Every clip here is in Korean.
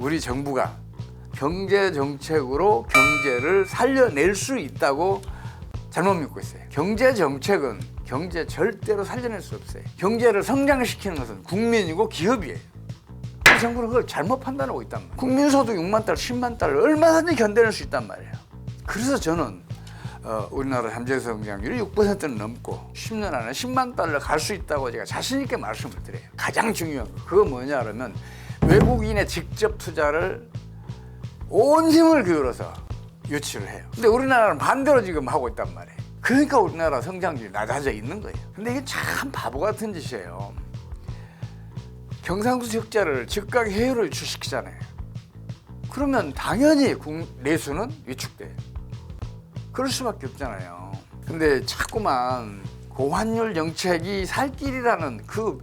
우리 정부가 경제 정책으로 경제를 살려낼 수 있다고 잘못 믿고 있어요. 경제 정책은 경제 절대로 살려낼 수 없어요. 경제를 성장시키는 것은 국민이고 기업이에요. 우리 정부는 그걸 잘못 판단하고 있단 말이에요. 국민소득 6만 달러, 10만 달러 얼마든지 견뎌낼 수 있단 말이에요. 그래서 저는 우리나라 잠재 성장률이 6%는 넘고 10년 안에 10만 달러 갈 수 있다고 제가 자신 있게 말씀을 드려요. 가장 중요한 거 그거 뭐냐 그러면 외국인의 직접 투자를 온 힘을 기울여서 유치를 해요. 근데 우리나라는 반대로 지금 하고 있단 말이에요. 그러니까 우리나라 성장률이 낮아져 있는 거예요. 근데 이게 참 바보 같은 짓이에요. 경상수지 흑자를 즉각 해외로 유출시키잖아요. 그러면 당연히 내수는 위축돼요. 그럴 수밖에 없잖아요. 근데 자꾸만 고환율 정책이 살 길이라는 그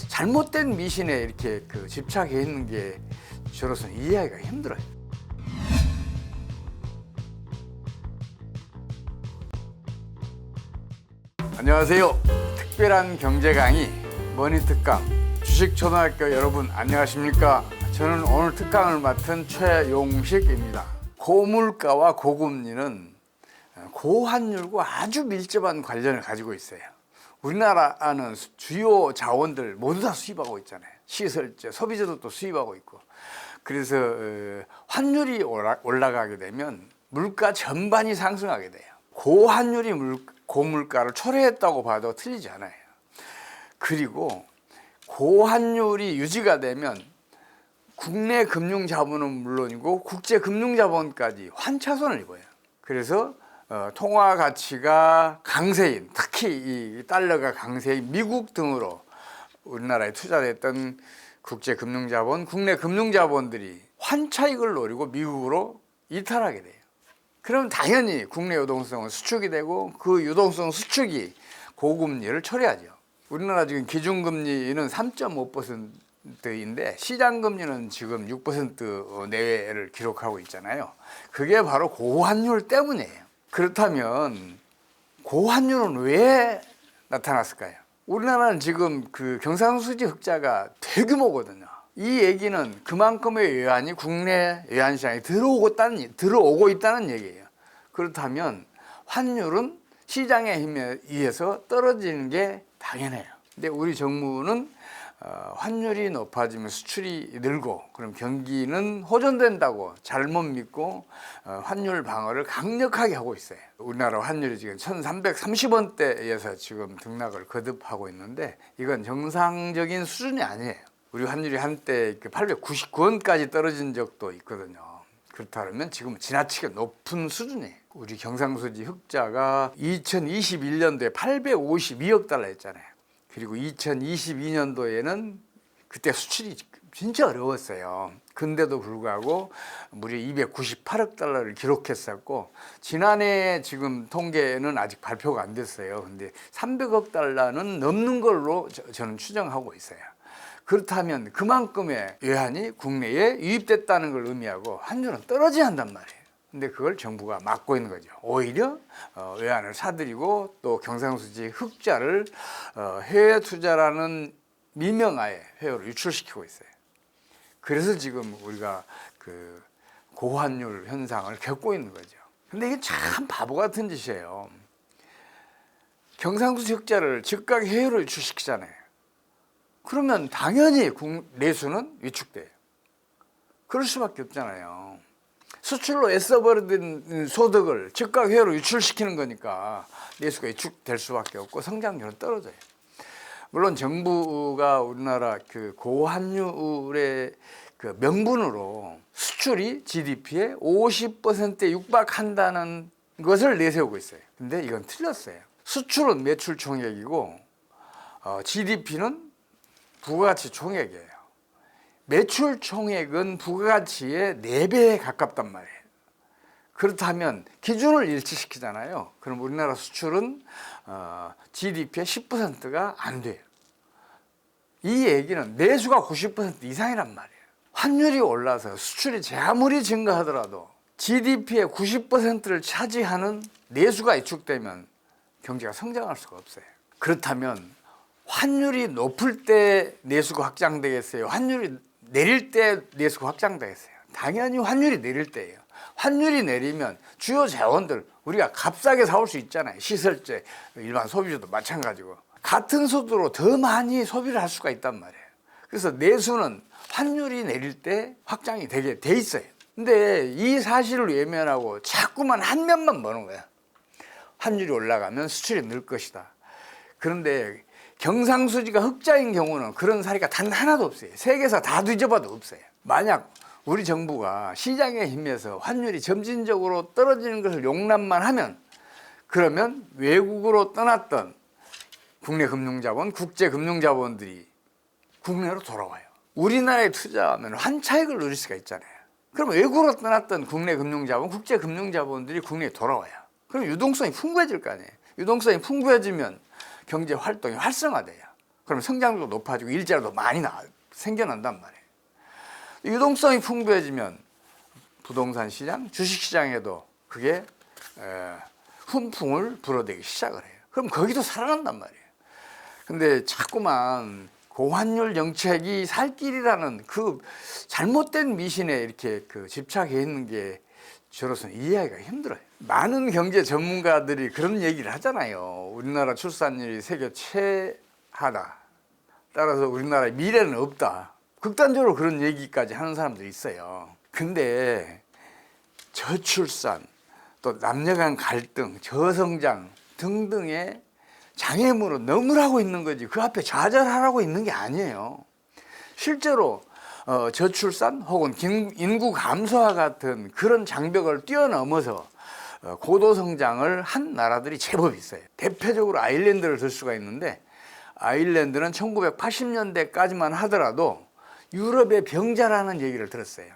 잘못된 미신에 이렇게 집착해 있는 게 저로서는 이해하기가 힘들어요. 안녕하세요. 특별한 경제 강의 머니특강 주식초등학교 여러분 안녕하십니까? 저는 오늘 특강을 맡은 최용식입니다. 고물가와 고금리는 고환율과 아주 밀접한 관련을 가지고 있어요. 우리나라는 주요 자원들 모두 다 수입하고 있잖아요. 시설재, 소비재도 또 수입하고 있고. 그래서 환율이 올라가게 되면 물가 전반이 상승하게 돼요. 고환율이 고물가를 초래했다고 봐도 틀리지 않아요. 그리고 고환율이 유지가 되면 국내 금융자본은 물론이고 국제 금융자본까지 환차손을 입어요. 그래서 통화 가치가 강세인, 특히 이 달러가 강세인 미국 등으로 우리나라에 투자됐던 국제 금융자본, 국내 금융자본들이 환차익을 노리고 미국으로 이탈하게 돼요. 그럼 당연히 국내 유동성은 수축이 되고 그 유동성 수축이 고금리를 초래하죠. 우리나라 지금 기준금리는 3.5%인데 시장금리는 지금 6% 내외를 기록하고 있잖아요. 그게 바로 고환율 때문이에요. 그렇다면 고환율은 왜 나타났을까요? 우리나라는 지금 경상수지 흑자가 대규모거든요. 이 얘기는 그만큼의 외환이 국내 외환시장에 들어오고 있다는 얘기예요. 그렇다면 환율은 시장의 힘에 의해서 떨어지는 게 당연해요. 근데 우리 정부는 환율이 높아지면 수출이 늘고 그럼 경기는 호전된다고 잘못 믿고 환율 방어를 강력하게 하고 있어요. 우리나라 환율이 지금 1330원대에서 지금 등락을 거듭하고 있는데 이건 정상적인 수준이 아니에요. 우리 환율이 한때 899원까지 떨어진 적도 있거든요. 그렇다면 지금 지나치게 높은 수준이에요. 우리 경상수지 흑자가 2021년도에 852억 달러 했잖아요. 그리고 2022년도에는 그때 수출이 진짜 어려웠어요. 근데도 불구하고 무려 298억 달러를 기록했었고 지난해 지금 통계는 아직 발표가 안 됐어요. 근데 300억 달러는 넘는 걸로 저는 추정하고 있어요. 그렇다면 그만큼의 외환이 국내에 유입됐다는 걸 의미하고 환율은 떨어져야 한단 말이에요. 근데 그걸 정부가 막고 있는 거죠. 오히려 외환을 사들이고 또 경상수지 흑자를 해외 투자라는 미명하에 해외로 유출시키고 있어요. 그래서 지금 우리가 고환율 현상을 겪고 있는 거죠. 근데 이게 참 바보 같은 짓이에요. 경상수지 흑자를 즉각 해외로 유출시키잖아요. 그러면 당연히 내수는 위축돼요. 그럴 수밖에 없잖아요. 수출로 애써버린 소득을 즉각 해외로 유출시키는 거니까 내수가 위축될 수밖에 없고 성장률은 떨어져요. 물론 정부가 우리나라 고환율의 명분으로 수출이 GDP의 50%에 육박한다는 것을 내세우고 있어요. 근데 이건 틀렸어요. 수출은 매출 총액이고 GDP는 부가가치 총액이에요. 매출 총액은 부가가치의 4배에 가깝단 말이에요. 그렇다면 기준을 일치시키잖아요. 그럼 우리나라 수출은 GDP의 10%가 안 돼요. 이 얘기는 내수가 90% 이상이란 말이에요. 환율이 올라서 수출이 아무리 증가하더라도 GDP의 90%를 차지하는 내수가 위축되면 경제가 성장할 수가 없어요. 그렇다면 환율이 높을 때 내수가 확장되겠어요? 환율이 내릴 때 내수가 확장되겠어요. 당연히 환율이 내릴 때예요. 환율이 내리면 주요 자원들 우리가 값싸게 사올 수 있잖아요. 시설재, 일반 소비자도 마찬가지고 같은 속도로 더 많이 소비를 할 수가 있단 말이에요. 그래서 내수는 환율이 내릴 때 확장이 되게 돼 있어요. 근데 이 사실을 외면하고 자꾸만 한 면만 보는 거야. 환율이 올라가면 수출이 늘 것이다. 그런데 경상수지가 흑자인 경우는 그런 사례가 단 하나도 없어요. 세계에서 다 뒤져봐도 없어요. 만약 우리 정부가 시장에 힘에서 환율이 점진적으로 떨어지는 것을 용납만 하면, 그러면 외국으로 떠났던 국내 금융자본, 국제 금융자본들이 국내로 돌아와요. 우리나라에 투자하면 환차익을 누릴 수가 있잖아요. 그럼 외국으로 떠났던 국내 금융자본, 국제 금융자본들이 국내에 돌아와요. 그럼 유동성이 풍부해질 거 아니에요. 유동성이 풍부해지면 경제 활동이 활성화돼요. 그럼 성장률도 높아지고 일자리도 많이 생겨난단 말이에요. 유동성이 풍부해지면 부동산 시장, 주식 시장에도 그게 훈풍을 불어대기 시작을 해요. 그럼 거기도 살아난단 말이에요. 근데 자꾸만 고환율 정책이 살 길이라는 그 잘못된 미신에 이렇게 집착해 있는 게 저로서는 이해하기가 힘들어요. 많은 경제 전문가들이 그런 얘기를 하잖아요. 우리나라 출산율이 세계 최하다. 따라서 우리나라의 미래는 없다. 극단적으로 그런 얘기까지 하는 사람들이 있어요. 근데 저출산, 또 남녀 간 갈등, 저성장 등등의 장애물로 너무하고 있는 거지 그 앞에 좌절하라고 있는 게 아니에요. 실제로 저출산 혹은 인구 감소와 같은 그런 장벽을 뛰어넘어서 고도 성장을 한 나라들이 제법 있어요. 대표적으로 아일랜드를 들 수가 있는데, 아일랜드는 1980년대까지만 하더라도 유럽의 병자라는 얘기를 들었어요.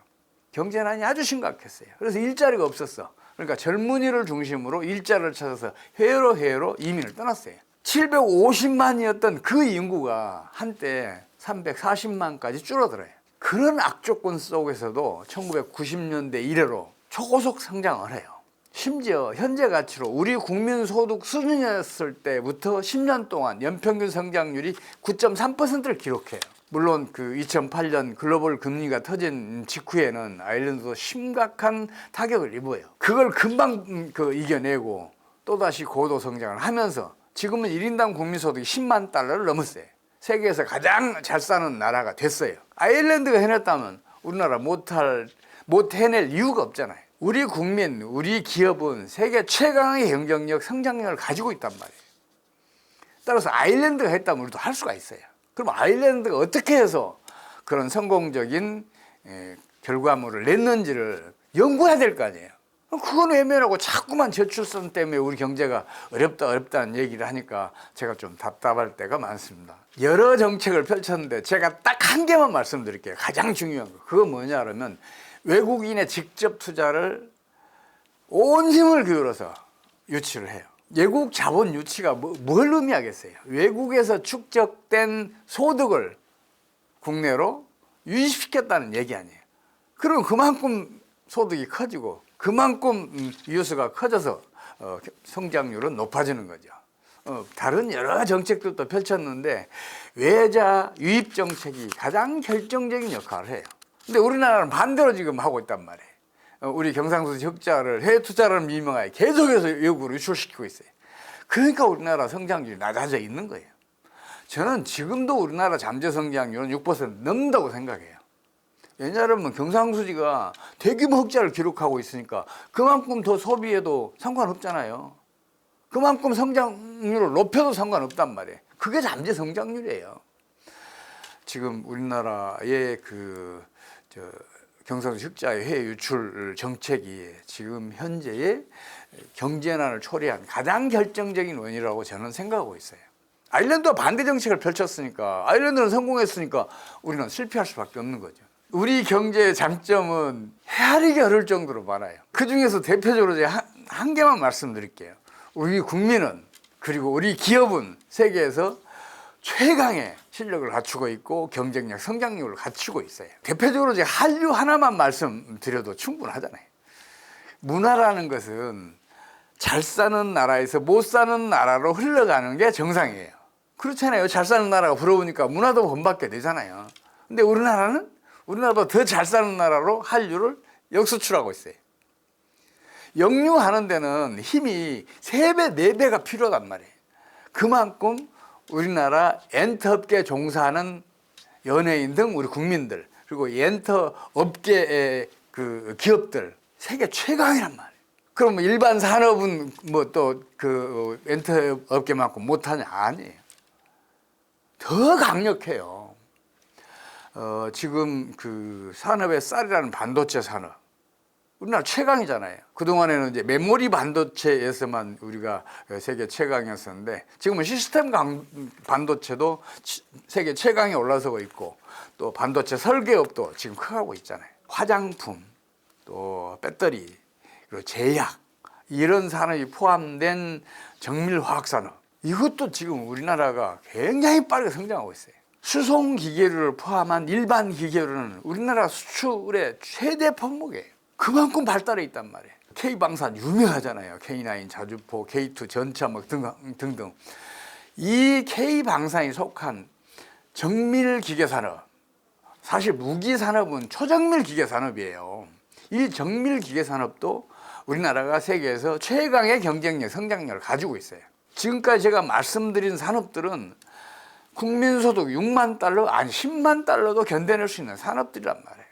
경제난이 아주 심각했어요. 그래서 일자리가 없었어. 그러니까 젊은이를 중심으로 일자리를 찾아서 해외로 이민을 떠났어요. 750만이었던 그 인구가 한때 340만까지 줄어들어요. 그런 악조건 속에서도 1990년대 이래로 초고속 성장을 해요. 심지어 현재 가치로 우리 국민 소득 수준이었을 때부터 10년 동안 연평균 성장률이 9.3%를 기록해요. 물론 그 2008년 글로벌 금리가 터진 직후에는 아일랜드도 심각한 타격을 입어요. 그걸 금방 이겨내고 또다시 고도 성장을 하면서 지금은 1인당 국민소득이 10만 달러를 넘었어요. 세계에서 가장 잘 사는 나라가 됐어요. 아일랜드가 해냈다면 우리나라 못 해낼 이유가 없잖아요. 우리 국민, 우리 기업은 세계 최강의 경쟁력, 성장력을 가지고 있단 말이에요. 따라서 아일랜드가 했다면 우리도 할 수가 있어요. 그럼 아일랜드가 어떻게 해서 그런 성공적인 결과물을 냈는지를 연구해야 될 거 아니에요. 그건 외면하고 자꾸만 저출산 때문에 우리 경제가 어렵다는 얘기를 하니까 제가 좀 답답할 때가 많습니다. 여러 정책을 펼쳤는데 제가 딱 한 개만 말씀드릴게요. 가장 중요한 거. 그거 뭐냐 그러면 외국인의 직접 투자를 온 힘을 기울여서 유치를 해요. 외국 자본 유치가 뭘 의미하겠어요? 외국에서 축적된 소득을 국내로 유입시켰다는 얘기 아니에요. 그럼 그만큼 소득이 커지고 그만큼 유수가 커져서 성장률은 높아지는 거죠. 다른 여러 정책들도 펼쳤는데 외자 유입 정책이 가장 결정적인 역할을 해요. 근데 우리나라는 반대로 지금 하고 있단 말이에요. 우리 경상수지 흑자를 해외 투자라는 미명하에 계속해서 외국으로 유출시키고 있어요. 그러니까 우리나라 성장률이 낮아져 있는 거예요. 저는 지금도 우리나라 잠재 성장률은 6% 넘는다고 생각해요. 왜냐하면 경상수지가 대규모 흑자를 기록하고 있으니까 그만큼 더 소비해도 상관없잖아요. 그만큼 성장률을 높여도 상관없단 말이에요. 그게 잠재 성장률이에요. 지금 우리나라의 경상수지 흑자의 해외 유출 정책이 지금 현재의 경제난을 초래한 가장 결정적인 원인이라고 저는 생각하고 있어요. 아일랜드와 반대 정책을 펼쳤으니까, 아일랜드는 성공했으니까 우리는 실패할 수밖에 없는 거죠. 우리 경제의 장점은 헤아리기 어려울 정도로 많아요. 그중에서 대표적으로 제가 한 개만 말씀드릴게요. 우리 국민은, 그리고 우리 기업은 세계에서 최강의 실력을 갖추고 있고 경쟁력, 성장력을 갖추고 있어요. 대표적으로 제가 한류 하나만 말씀드려도 충분하잖아요. 문화라는 것은 잘 사는 나라에서 못 사는 나라로 흘러가는 게 정상이에요. 그렇잖아요. 잘 사는 나라가 부러우니까 문화도 본받게 되잖아요. 근데 우리나라는 우리나라보다 더 잘 사는 나라로 한류를 역수출하고 있어요. 역류하는 데는 힘이 3배, 4배가 필요하단 말이에요. 그만큼 우리나라 엔터업계에 종사하는 연예인 등 우리 국민들, 그리고 엔터업계의 그 기업들 세계 최강이란 말이에요. 그럼 일반 산업은 뭐 또 그 엔터업계만큼 못하냐? 아니에요. 더 강력해요. 지금 그 산업의 쌀이라는 반도체 산업, 우리나라 최강이잖아요. 그동안에는 이제 메모리 반도체에서만 우리가 세계 최강이었었는데 지금은 시스템 반도체도 세계 최강에 올라서고 있고, 또 반도체 설계업도 지금 커가고 있잖아요. 화장품, 또 배터리, 그리고 제약, 이런 산업이 포함된 정밀화학산업, 이것도 지금 우리나라가 굉장히 빠르게 성장하고 있어요. 수송기계류를 포함한 일반 기계류는 우리나라 수출의 최대 품목이에요. 그만큼 발달해 있단 말이에요. K방산 유명하잖아요. K9 자주포, K2 전차 뭐 등등. 이 K방산이 속한 정밀기계산업, 사실 무기산업은 초정밀기계산업이에요. 이 정밀기계산업도 우리나라가 세계에서 최강의 경쟁력, 성장력을 가지고 있어요. 지금까지 제가 말씀드린 산업들은 국민소득 6만 달러, 아니 10만 달러도 견뎌낼 수 있는 산업들이란 말이에요.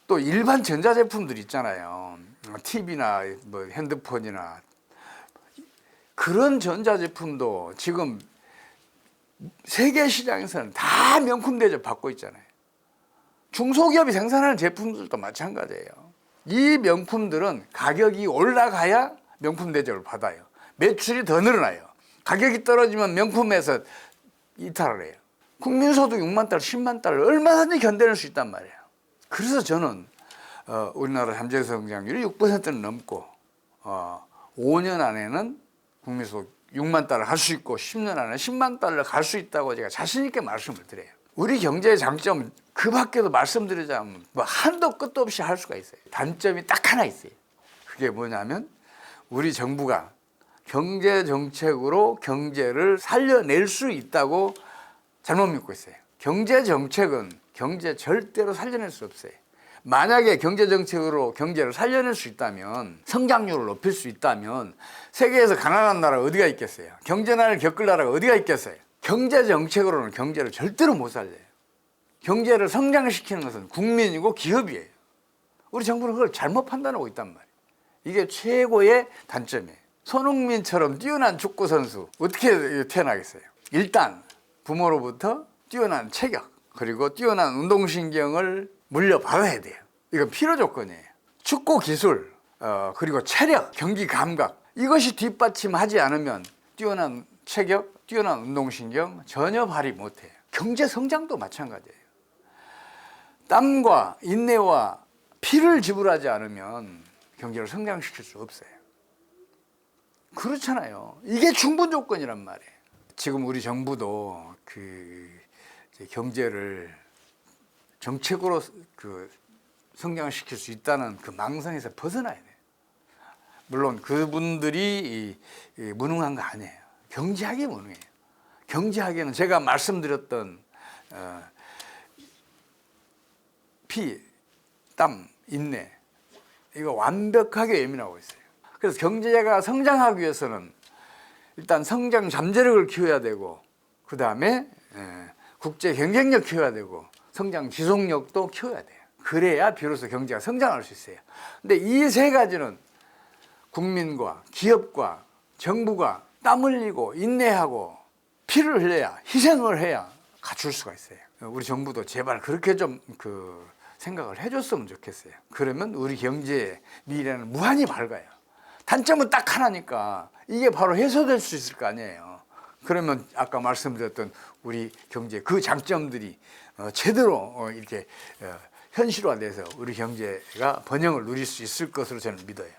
또 일반 전자제품들 있잖아요. TV나 뭐 핸드폰이나 그런 전자제품도 지금 세계 시장에서는 다 명품 대접 받고 있잖아요. 중소기업이 생산하는 제품들도 마찬가지예요. 이 명품들은 가격이 올라가야 명품 대접을 받아요. 매출이 더 늘어나요. 가격이 떨어지면 명품에서 이탈을 해요. 국민소득 6만 달러, 10만 달러 얼마든지 견뎌낼 수 있단 말이에요. 그래서 저는 우리나라 잠재 성장률이 6%는 넘고 5년 안에는 국민소득 6만 달러 갈 수 있고 10년 안에 10만 달러 갈 수 있다고 제가 자신 있게 말씀을 드려요. 우리 경제의 장점 그 밖에도 말씀드리자면 뭐 한도 끝도 없이 할 수가 있어요. 단점이 딱 하나 있어요. 그게 뭐냐면 우리 정부가 경제 정책으로 경제를 살려낼 수 있다고 잘못 믿고 있어요. 경제 정책은 경제 절대로 살려낼 수 없어요. 만약에 경제 정책으로 경제를 살려낼 수 있다면, 성장률을 높일 수 있다면 세계에서 가난한 나라가 어디가 있겠어요? 경제난을 겪을 나라가 어디가 있겠어요? 경제 정책으로는 경제를 절대로 못 살려요. 경제를 성장시키는 것은 국민이고 기업이에요. 우리 정부는 그걸 잘못 판단하고 있단 말이에요. 이게 최고의 단점이에요. 손흥민처럼 뛰어난 축구 선수 어떻게 태어나겠어요? 일단 부모로부터 뛰어난 체격, 그리고 뛰어난 운동신경을 물려받아야 돼요. 이건 필요 조건이에요. 축구 기술, 그리고 체력, 경기 감각, 이것이 뒷받침하지 않으면 뛰어난 체격, 뛰어난 운동신경 전혀 발휘 못해요. 경제 성장도 마찬가지예요. 땀과 인내와 피를 지불하지 않으면 경제를 성장시킬 수 없어요. 그렇잖아요. 이게 충분 조건이란 말이에요. 지금 우리 정부도 경제를 정책으로 성장시킬 수 있다는 그 망상에서 벗어나야 돼요. 물론 그분들이 무능한 거 아니에요. 경제학이 무능해요. 경제학에는 제가 말씀드렸던 피, 땀, 인내, 이거 완벽하게 예민하고 있어요. 그래서 경제가 성장하기 위해서는 일단 성장 잠재력을 키워야 되고, 그 다음에 국제 경쟁력 키워야 되고, 성장 지속력도 키워야 돼요. 그래야 비로소 경제가 성장할 수 있어요. 근데 이 세 가지는 국민과 기업과 정부가 땀 흘리고 인내하고 피를 흘려야, 희생을 해야 갖출 수가 있어요. 우리 정부도 제발 그렇게 좀 생각을 해줬으면 좋겠어요. 그러면 우리 경제의 미래는 무한히 밝아요. 단점은 딱 하나니까 이게 바로 해소될 수 있을 거 아니에요. 그러면 아까 말씀드렸던 우리 경제 그 장점들이 제대로 이렇게 현실화돼서 우리 경제가 번영을 누릴 수 있을 것으로 저는 믿어요.